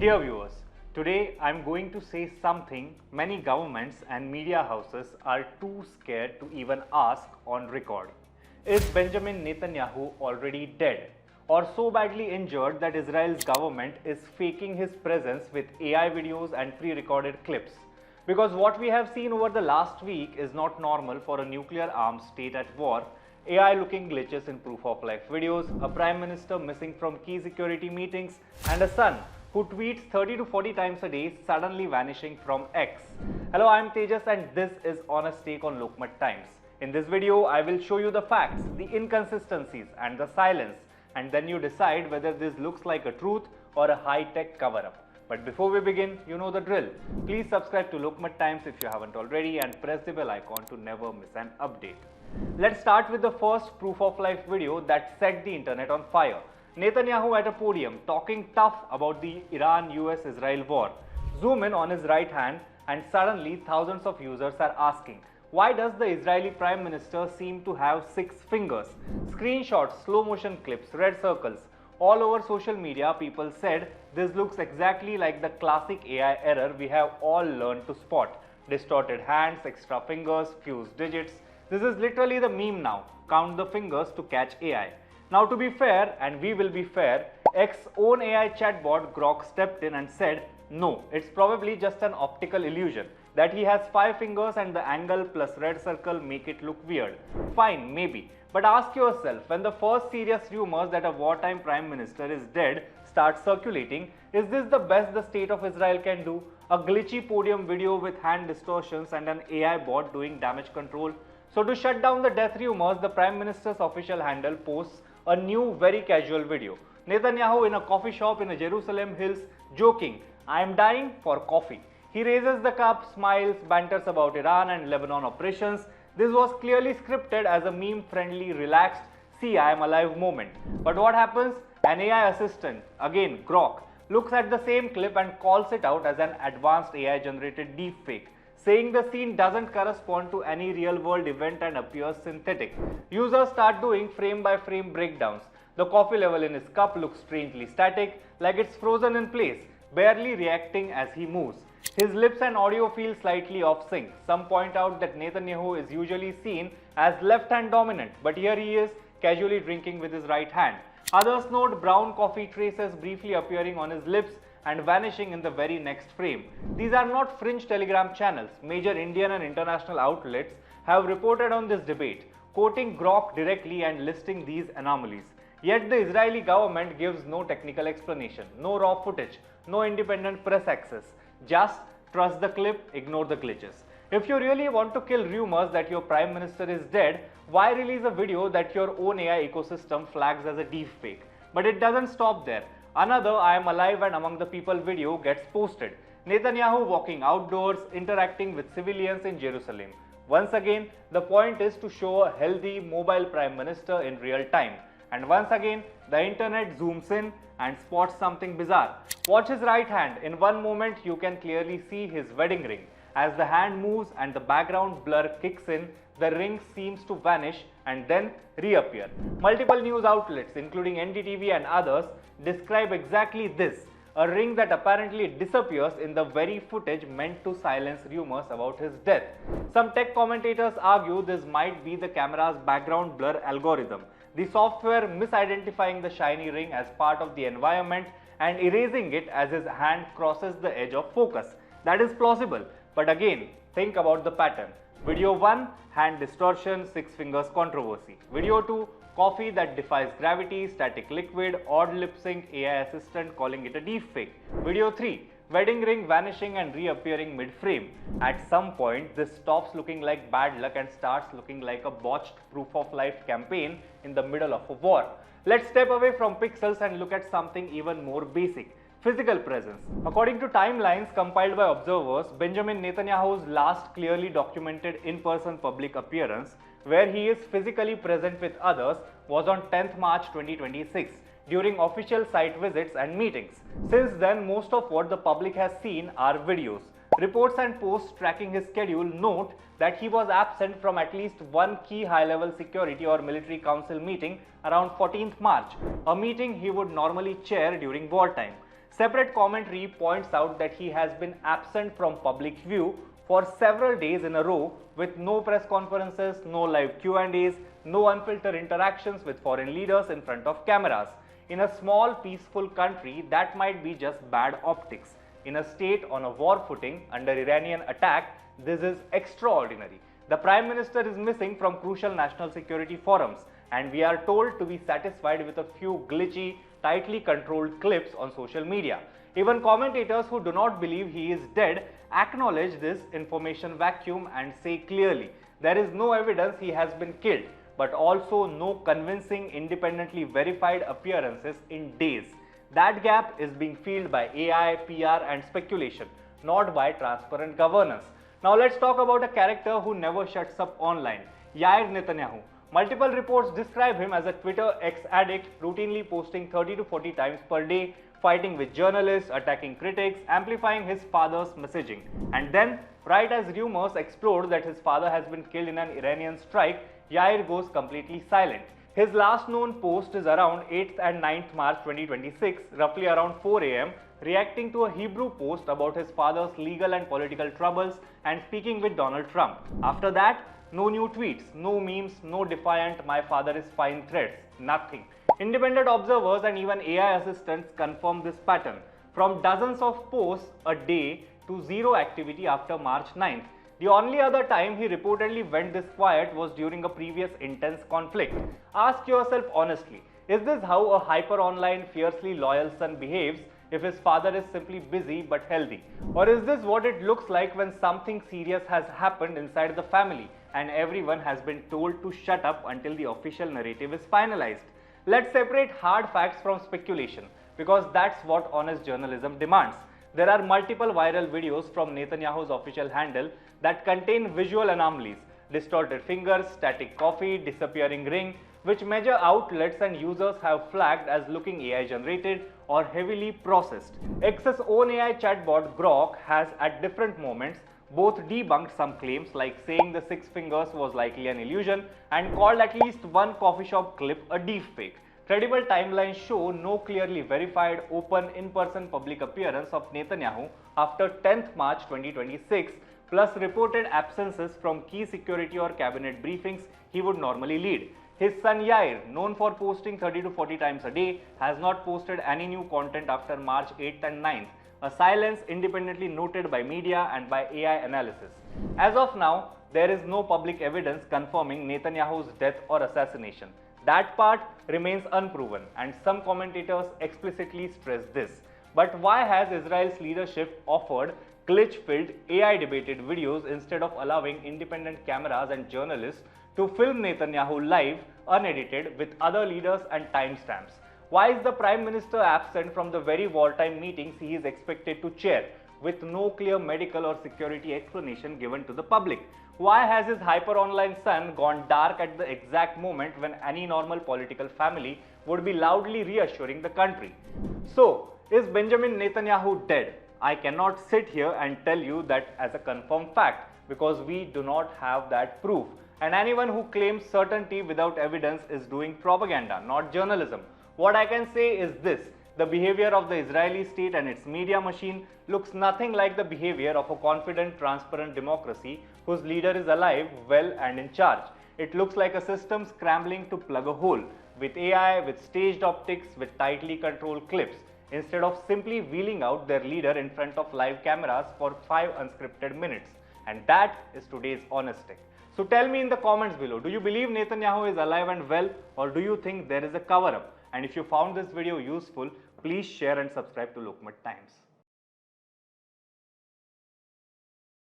Dear viewers, today I am going to say something many governments and media houses are too scared to even ask on record. Is Benjamin Netanyahu already dead or so badly injured that Israel's government is faking his presence with AI videos and pre-recorded clips? Because what we have seen over the last week is not normal for a nuclear-armed state at war. AI-looking glitches in proof-of-life videos, a prime minister missing from key security meetings, and a son who tweets 30 to 40 times a day suddenly vanishing from X. Hello, I am Tejas and this is Honest Take on Lokmat Times. In this video, I will show you the facts, the inconsistencies and the silence, and then you decide whether this looks like a truth or a high-tech cover-up. But before we begin, you know the drill. Please subscribe to Lokmat Times if you haven't already and press the bell icon to never miss an update. Let's start with the first proof-of-life video that set the internet on fire. Netanyahu at a podium talking tough about the Iran-US-Israel war. Zoom in on his right hand and suddenly thousands of users are asking, why does the Israeli Prime Minister seem to have 6 fingers? Screenshots, slow motion clips, red circles. All over social media, people said this looks exactly like the classic AI error we have all learned to spot. Distorted hands, extra fingers, fused digits. This is literally the meme now. Count the fingers to catch AI. Now to be fair, and we will be fair, X's own AI chatbot Grok stepped in and said, no, it's probably just an optical illusion, that he has 5 fingers and the angle plus red circle make it look weird. Fine, maybe. But ask yourself, when the first serious rumors that a wartime prime minister is dead start circulating, is this the best the state of Israel can do? A glitchy podium video with hand distortions and an AI bot doing damage control? So to shut down the death rumors, the Prime Minister's official handle posts a new very casual video. Netanyahu in a coffee shop in a Jerusalem Hills joking, I am dying for coffee. He raises the cup, smiles, banters about Iran and Lebanon operations. This was clearly scripted as a meme-friendly, relaxed, see I am alive moment. But what happens? An AI assistant, again Grok, looks at the same clip and calls it out as an advanced AI-generated deepfake, saying the scene doesn't correspond to any real-world event and appears synthetic. Users start doing frame-by-frame breakdowns. The coffee level in his cup looks strangely static, like it's frozen in place, barely reacting as he moves. His lips and audio feel slightly off sync. Some point out that Netanyahu is usually seen as left-hand dominant, but here he is casually drinking with his right hand. Others note brown coffee traces briefly appearing on his lips and vanishing in the very next frame. These are not fringe Telegram channels. Major Indian and international outlets have reported on this debate, quoting Grok directly and listing these anomalies. Yet the Israeli government gives no technical explanation, no raw footage, no independent press access. Just trust the clip, ignore the glitches. If you really want to kill rumors that your prime minister is dead, why release a video that your own AI ecosystem flags as a deepfake? But it doesn't stop there. Another I am alive and among the people video gets posted. Netanyahu walking outdoors, interacting with civilians in Jerusalem. Once again, the point is to show a healthy, mobile prime minister in real time. And once again, the internet zooms in and spots something bizarre. Watch his right hand. In one moment, you can clearly see his wedding ring. As the hand moves and the background blur kicks in, the ring seems to vanish and then reappear. Multiple news outlets, including NDTV and others, describe exactly this, a ring that apparently disappears in the very footage meant to silence rumors about his death. Some tech commentators argue this might be the camera's background blur algorithm, the software misidentifying the shiny ring as part of the environment and erasing it as his hand crosses the edge of focus. That is plausible, but again, think about the pattern. Video 1, hand distortion, 6 fingers controversy. Video 2, coffee that defies gravity, static liquid, odd lip sync, AI assistant calling it a deepfake. Video 3, wedding ring vanishing and reappearing mid-frame. At some point, this stops looking like bad luck and starts looking like a botched proof-of-life campaign in the middle of a war. Let's step away from pixels and look at something even more basic. Physical presence. According to timelines compiled by observers, Benjamin Netanyahu's last clearly documented in-person public appearance, where he is physically present with others, was on 10th March 2026 during official site visits and meetings. Since then, most of what the public has seen are videos. Reports and posts tracking his schedule note that he was absent from at least one key high-level security or military council meeting around 14th March, a meeting he would normally chair during wartime. Separate commentary points out that he has been absent from public view for several days in a row with no press conferences, no live Q&As, no unfiltered interactions with foreign leaders in front of cameras. In a small, peaceful country, that might be just bad optics. In a state on a war footing under Iranian attack, this is extraordinary. The Prime Minister is missing from crucial national security forums, and we are told to be satisfied with a few glitchy, tightly controlled clips on social media. Even commentators who do not believe he is dead acknowledge this information vacuum and say clearly there is no evidence he has been killed, but also no convincing, independently verified appearances in days. That gap is being filled by AI, PR and speculation, not by transparent governance. Now let's talk about a character who never shuts up online, Yair Netanyahu. Multiple reports describe him as a Twitter ex-addict, routinely posting 30 to 40 times per day, fighting with journalists, attacking critics, amplifying his father's messaging. And then, right as rumors explode that his father has been killed in an Iranian strike, Yair goes completely silent. His last known post is around 8th and 9th March 2026, roughly around 4 am, reacting to a Hebrew post about his father's legal and political troubles and speaking with Donald Trump. After that, no new tweets, no memes, no defiant "my father is fine" threads, nothing. Independent observers and even AI assistants confirm this pattern, from dozens of posts a day to zero activity after March 9th. The only other time he reportedly went this quiet was during a previous intense conflict. Ask yourself honestly, is this how a hyper-online, fiercely loyal son behaves if his father is simply busy but healthy? Or is this what it looks like when something serious has happened inside the family and everyone has been told to shut up until the official narrative is finalized? Let's separate hard facts from speculation, because that's what honest journalism demands. There are multiple viral videos from Netanyahu's official handle that contain visual anomalies, distorted fingers, static coffee, disappearing ring, which major outlets and users have flagged as looking AI generated or heavily processed. X's own AI chatbot Grok has at different moments both debunked some claims, like saying the 6 fingers was likely an illusion, and called at least one coffee shop clip a deepfake. Credible timelines show no clearly verified, open, in-person public appearance of Netanyahu after 10th March 2026, plus reported absences from key security or cabinet briefings he would normally lead. His son Yair, known for posting 30 to 40 times a day, has not posted any new content after March 8th and 9th, a silence independently noted by media and by AI analysis. As of now, there is no public evidence confirming Netanyahu's death or assassination. That part remains unproven, and some commentators explicitly stress this. But why has Israel's leadership offered glitch-filled AI-debated videos instead of allowing independent cameras and journalists to film Netanyahu live, unedited, with other leaders and timestamps? Why is the Prime Minister absent from the very wartime meetings he is expected to chair, with no clear medical or security explanation given to the public? Why has his hyper-online son gone dark at the exact moment when any normal political family would be loudly reassuring the country? So, is Benjamin Netanyahu dead? I cannot sit here and tell you that as a confirmed fact, because we do not have that proof. And anyone who claims certainty without evidence is doing propaganda, not journalism. What I can say is this: the behavior of the Israeli state and its media machine looks nothing like the behavior of a confident, transparent democracy whose leader is alive, well and in charge. It looks like a system scrambling to plug a hole, with AI, with staged optics, with tightly controlled clips, instead of simply wheeling out their leader in front of live cameras for 5 unscripted minutes. And that is today's honest take. So tell me in the comments below, do you believe Netanyahu is alive and well, or do you think there is a cover-up? And if you found this video useful, please share and subscribe to Lokmat Times.